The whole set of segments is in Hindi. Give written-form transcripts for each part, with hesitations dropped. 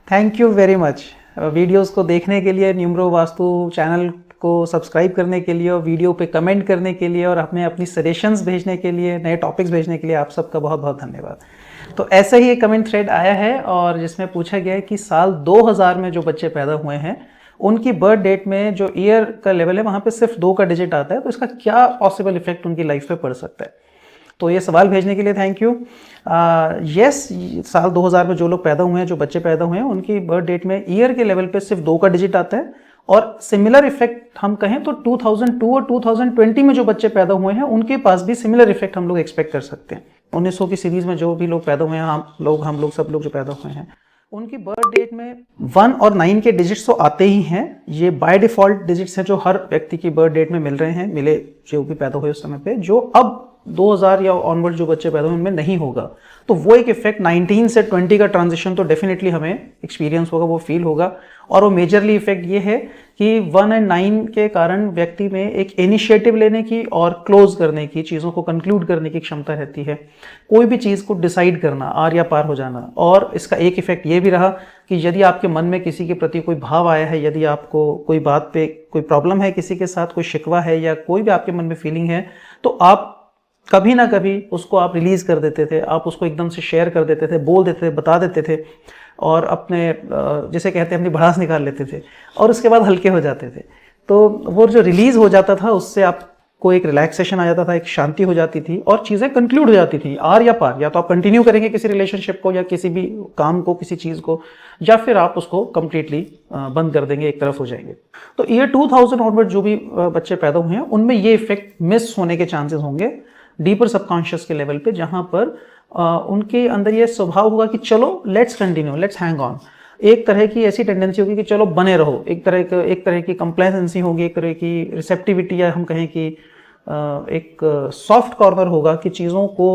Thank you very much videos को देखने के लिए, न्यूमरो वास्तु चैनल को सब्सक्राइब करने के लिए और वीडियो पे कमेंट करने के लिए और हमें अपनी सजेशंस भेजने के लिए, नए टॉपिक्स भेजने के लिए आप सबका बहुत बहुत धन्यवाद। तो ऐसा ही एक कमेंट थ्रेड आया है और जिसमें पूछा गया है कि साल 2000 में जो बच्चे पैदा हुए हैं उनकी बर्थ डेट में जो ईयर का लेवल है वहाँ पे सिर्फ 2 का डिजिट आता है, तो इसका क्या पॉसिबल इफेक्ट उनकी लाइफ पे पड़ सकता है। तो ये सवाल भेजने के लिए थैंक यू। यस, साल 2000 में जो लोग पैदा हुए हैं, जो बच्चे पैदा हुए हैं, उनकी बर्थ डेट में ईयर के लेवल पे सिर्फ 2 का डिजिट आता है। और सिमिलर इफेक्ट हम कहें तो 2002 और 2020 में जो बच्चे पैदा हुए हैं उनके पास भी सिमिलर इफेक्ट हम लोग एक्सपेक्ट कर सकते हैं। 1900 की सीरीज में जो भी लोग पैदा हुए हैं, हम लोग सब लोग जो पैदा हुए हैं, उनकी बर्थ डेट में 1 और 9 के डिजिट्स तो आते ही हैं। ये बाय डिफॉल्ट डिजिट्स हैं जो हर व्यक्ति की बर्थ डेट में मिल रहे हैं, मिले जो भी पैदा हुए उस समय पे, जो अब 2000 या ऑनवर्ड जो बच्चे पैदा हुए उनमें नहीं होगा। तो वो एक इफेक्ट 19 से 20 का ट्रांजिशन तो डेफिनेटली हमें एक्सपीरियंस होगा, वो फील होगा। और वो मेजरली इफेक्ट ये है कि 1 और 9 के कारण व्यक्ति में एक इनिशिएटिव लेने की और क्लोज करने की, चीज़ों को कंक्लूड करने की क्षमता रहती है। कोई भी चीज़ को डिसाइड करना, आर या पार हो जाना। और इसका एक इफेक्ट ये भी रहा कि यदि आपके मन में किसी के प्रति कोई भाव आया है, यदि आपको कोई बात पे कोई प्रॉब्लम है, किसी के साथ कोई शिकवा है या कोई भी आपके मन में फीलिंग है, तो आप कभी ना कभी उसको आप रिलीज कर देते थे, आप उसको एकदम से शेयर कर देते थे, बोल देते थे, बता देते थे और अपने जिसे कहते हैं अपनी भड़ास निकाल लेते थे और उसके बाद हल्के हो जाते थे। तो वो जो रिलीज हो जाता था उससे आपको एक रिलैक्सेशन आ जाता था, एक शांति हो जाती थी और चीज़ें कंक्लूड हो जाती थी, आर या पार। या तो आप कंटिन्यू करेंगे किसी रिलेशनशिप को या किसी भी काम को, किसी चीज़ को, या फिर आप उसको कंप्लीटली बंद कर देंगे, एक तरफ हो जाएंगे। तो ईयर 2000 ऑनवर्ड जो भी बच्चे पैदा हुए हैं उनमें ये इफेक्ट मिस होने के चांसेस होंगे डीपर सबकॉन्शियस के लेवल पे, जहां पर उनके अंदर ये स्वभाव होगा कि चलो let's continue, let's hang on. एक तरह की ऐसी टेंडेंसी होगी कि चलो बने रहो, एक तरह की कंप्लेसेंसी होगी, एक तरह की रिसेप्टिविटी, या हम कहें कि एक सॉफ्ट कॉर्नर होगा कि चीज़ों को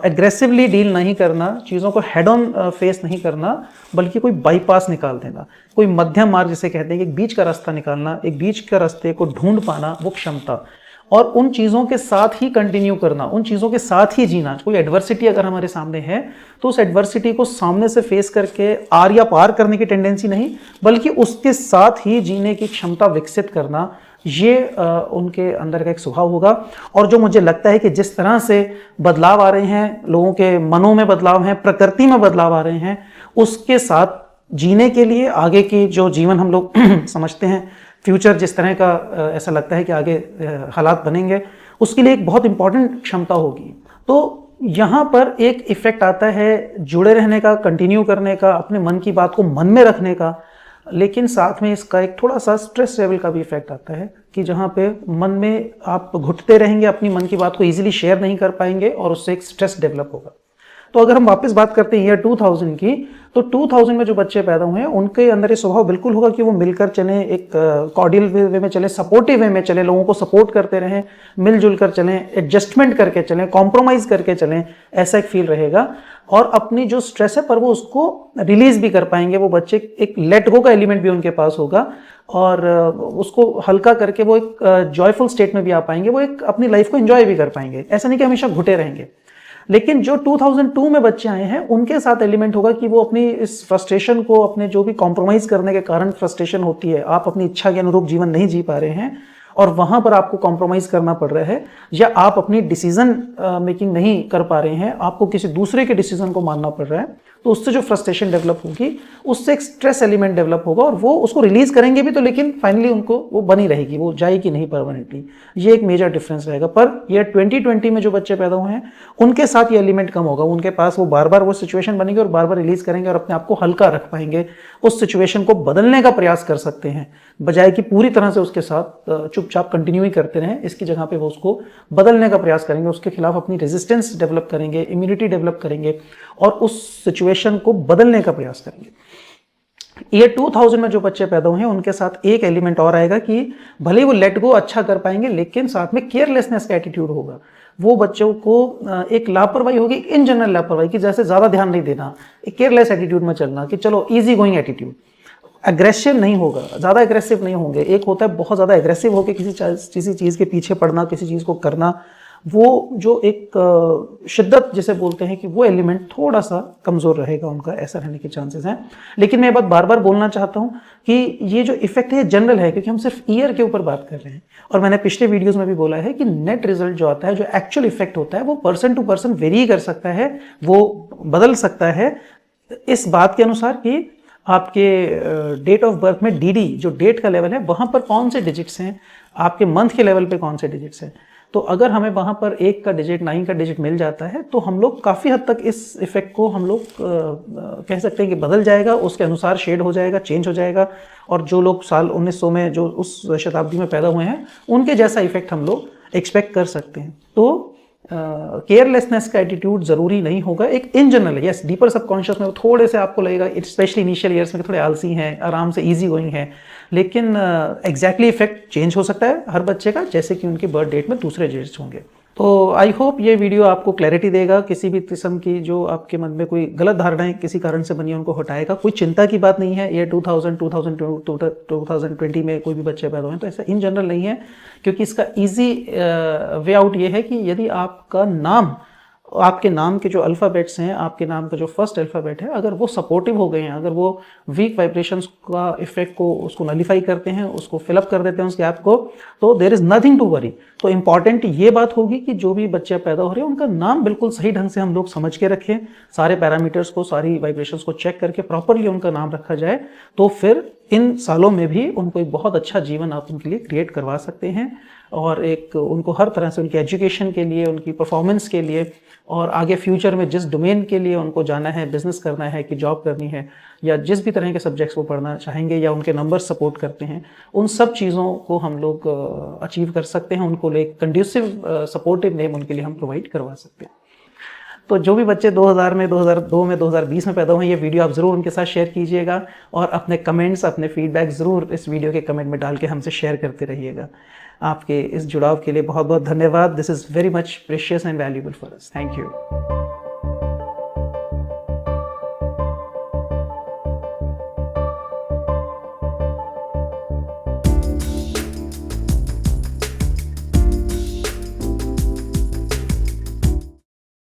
एग्रेसिवली डील नहीं करना, चीज़ों को हेड ऑन फेस नहीं करना, बल्कि कोई बाईपास निकाल देना, कोई मध्यम मार्ग जिसे कहते हैं कि एक बीच का रास्ता निकालना, एक बीच का रास्ते को ढूंढ पाना, वो क्षमता। और उन चीज़ों के साथ ही कंटिन्यू करना, उन चीज़ों के साथ ही जीना। कोई एडवर्सिटी अगर हमारे सामने है तो उस एडवर्सिटी को सामने से फेस करके आर या पार करने की टेंडेंसी नहीं, बल्कि उसके साथ ही जीने की क्षमता विकसित करना, ये उनके अंदर का एक स्वभाव होगा। और जो मुझे लगता है कि जिस तरह से बदलाव आ रहे हैं, लोगों के मनों में बदलाव हैं, प्रकृति में बदलाव आ रहे हैं, उसके साथ जीने के लिए आगे की जो जीवन हम लोग समझते हैं, फ्यूचर जिस तरह का ऐसा लगता है कि आगे हालात बनेंगे, उसके लिए एक बहुत इंपॉर्टेंट क्षमता होगी। तो यहाँ पर एक इफेक्ट आता है जुड़े रहने का, कंटिन्यू करने का, अपने मन की बात को मन में रखने का, लेकिन साथ में इसका एक थोड़ा सा स्ट्रेस लेवल का भी इफेक्ट आता है कि जहाँ पे मन में आप घुटते रहेंगे, अपनी मन की बात को ईजिली शेयर नहीं कर पाएंगे और उससे एक स्ट्रेस डेवलप होगा। तो अगर हम वापस बात करते हैं ईयर 2000 की, तो 2000 में जो बच्चे पैदा हुए हैं उनके अंदर ये स्वभाव बिल्कुल होगा कि वो मिलकर चलें, एक कॉर्डियल वे में चलें, सपोर्टिव वे में चलें, लोगों को सपोर्ट करते रहें, मिलजुल कर चलें, एडजस्टमेंट करके चलें, कॉम्प्रोमाइज करके चलें, ऐसा एक फील रहेगा। और अपनी जो स्ट्रेस है पर वो उसको रिलीज भी कर पाएंगे। वो बच्चे एक लेट गो का एलिमेंट भी उनके पास होगा और उसको हल्का करके वो एक जॉयफुल स्टेट में भी आ पाएंगे, वो एक अपनी लाइफ को एंजॉय भी कर पाएंगे। ऐसा नहीं कि हमेशा घुटे रहेंगे। लेकिन जो 2002 में बच्चे आए हैं उनके साथ एलिमेंट होगा कि वो अपनी इस फ्रस्ट्रेशन को, अपने जो भी कॉम्प्रोमाइज करने के कारण फ्रस्ट्रेशन होती है, आप अपनी इच्छा के अनुरूप जीवन नहीं जी पा रहे हैं और वहां पर आपको कॉम्प्रोमाइज करना पड़ रहा है, या आप अपनी डिसीजन मेकिंग नहीं कर पा रहे हैं, आपको किसी दूसरे के डिसीजन को मानना पड़ रहा है, तो उससे जो फ्रस्ट्रेशन डेवलप होगी उससे एक स्ट्रेस एलिमेंट डेवलप होगा और वो उसको रिलीज करेंगे भी तो, लेकिन फाइनली उनको वो बनी रहेगी, वो जाएगी नहीं परमानेंटली। ये एक मेजर डिफरेंस रहेगा। पर ये 2020 में जो बच्चे पैदा हुए हैं उनके साथ ये एलिमेंट कम होगा। उनके पास वो बार बार वो सिचुएशन बनेगी और बार बार रिलीज करेंगे और अपने आप को हल्का रख पाएंगे, उस सिचुएशन को बदलने का प्रयास कर सकते हैं, बजाय कि पूरी तरह से उसके साथ चुपचाप कंटिन्यू ही करते रहें। इसकी जगह पे वो उसको बदलने का प्रयास करेंगे, उसके खिलाफ अपनी रेजिस्टेंस डेवलप करेंगे, इम्यूनिटी डेवलप करेंगे और उस सिचुएशन को बदलने का प्रयास करेंगे। ईयर 2000 में जो बच्चे पैदा हुए हैं उनके साथ एक एलिमेंट और आएगा कि भले वो लेट गो अच्छा कर पाएंगे, लेकिन साथ में केयरलेसनेस का एटीट्यूड होगा। वो बच्चों को एक लापरवाही होगी, इन जनरल लापरवाही की, जैसे ज्यादा ध्यान नहीं देना, एक केयरलेस एटीट्यूड में चलना कि चलो इजी गोइंग एटीट्यूड। एग्रेसिव नहीं होगा, ज़्यादा एग्रेसिव नहीं होंगे। एक होता है बहुत ज़्यादा एग्रेसिव होकर किसी चीज़ के पीछे पड़ना, किसी चीज़ को करना, वो जो एक शिद्दत जिसे बोलते हैं कि वो एलिमेंट थोड़ा सा कमज़ोर रहेगा, उनका ऐसा रहने के चांसेस हैं। लेकिन मैं ये बात बार बार बोलना चाहता हूँ कि ये जो इफेक्ट है जनरल है, क्योंकि हम सिर्फ ईयर के ऊपर बात कर रहे हैं। और मैंने पिछले वीडियोज़ में भी बोला है कि नेट रिजल्ट जो आता है, जो एक्चुअल इफेक्ट होता है, वो पर्सन टू पर्सन वेरी कर सकता है, वो बदल सकता है इस बात के अनुसार कि आपके डेट ऑफ बर्थ में डीडी जो डेट का लेवल है वहाँ पर कौन से डिजिट्स हैं, आपके मंथ के लेवल पे कौन से डिजिट्स हैं। तो अगर हमें वहाँ पर 1 का डिजिट 9 का डिजिट मिल जाता है तो हम लोग काफ़ी हद तक इस इफेक्ट को हम लोग कह सकते हैं कि बदल जाएगा, उसके अनुसार शेड हो जाएगा, चेंज हो जाएगा। और जो लोग साल 1900 में जो उस शताब्दी में पैदा हुए हैं उनके जैसा इफेक्ट हम लोग एक्सपेक्ट कर सकते हैं। तो केयरलेसनेस का एटीट्यूड ज़रूरी नहीं होगा। एक in general yes deeper subconscious में थोड़े से आपको लगेगा, स्पेशली इनिशियल ईयर्स में थोड़े आलसी हैं, आराम से इजी गोइंग है, लेकिन एग्जैक्टली इफेक्ट चेंज हो सकता है हर बच्चे का, जैसे कि उनकी बर्थ डेट में दूसरे डेट्स होंगे। तो आई होप ये वीडियो आपको क्लैरिटी देगा, किसी भी किस्म की जो आपके मन में कोई गलत धारणाएं किसी कारण से बनी है उनको हटाएगा। कोई चिंता की बात नहीं है। ये 2020 में कोई भी बच्चे पैदा हुए तो ऐसा इन जनरल नहीं है, क्योंकि इसका ईजी वे आउट ये है कि यदि आपका नाम, आपके नाम के जो अल्फ़ाबेट्स हैं, आपके नाम का जो फर्स्ट अल्फ़ाबेट है, अगर वो सपोर्टिव हो गए हैं, अगर वो वीक वाइब्रेशंस का इफेक्ट को उसको नलीफाई करते हैं, उसको फिलअप कर देते हैं उस गैप को, तो there is nothing to worry. तो इंपॉर्टेंट ये बात होगी कि जो भी बच्चे पैदा हो रहे हैं उनका नाम बिल्कुल सही ढंग से हम लोग समझ के रखें, सारे पैरामीटर्स को, सारी वाइब्रेशंस को चेक करके प्रॉपरली उनका नाम रखा जाए, तो फिर इन सालों में भी उनको एक बहुत अच्छा जीवन आप उनके लिए क्रिएट करवा सकते हैं। और एक उनको हर तरह से उनकी एजुकेशन के लिए, उनकी परफॉर्मेंस के लिए, और आगे फ्यूचर में जिस डोमेन के लिए उनको जाना है, बिजनेस करना है कि जॉब करनी है, या जिस भी तरह के सब्जेक्ट्स वो पढ़ना चाहेंगे या उनके नंबर सपोर्ट करते हैं, उन सब चीज़ों को हम लोग अचीव कर सकते हैं। उनको एक कंड्यूसिव सपोर्टिव नेम उनके लिए हम प्रोवाइड करवा सकते हैं। तो जो भी बच्चे 2000 में, 2002 में, 2020 में पैदा हुए, ये वीडियो आप ज़रूर उनके साथ शेयर कीजिएगा, और अपने कमेंट्स, अपने फीडबैक ज़रूर इस वीडियो के कमेंट में डाल के हमसे शेयर करते रहिएगा। आपके इस जुड़ाव के लिए बहुत बहुत धन्यवाद। This is very much precious and valuable for us. Thank you.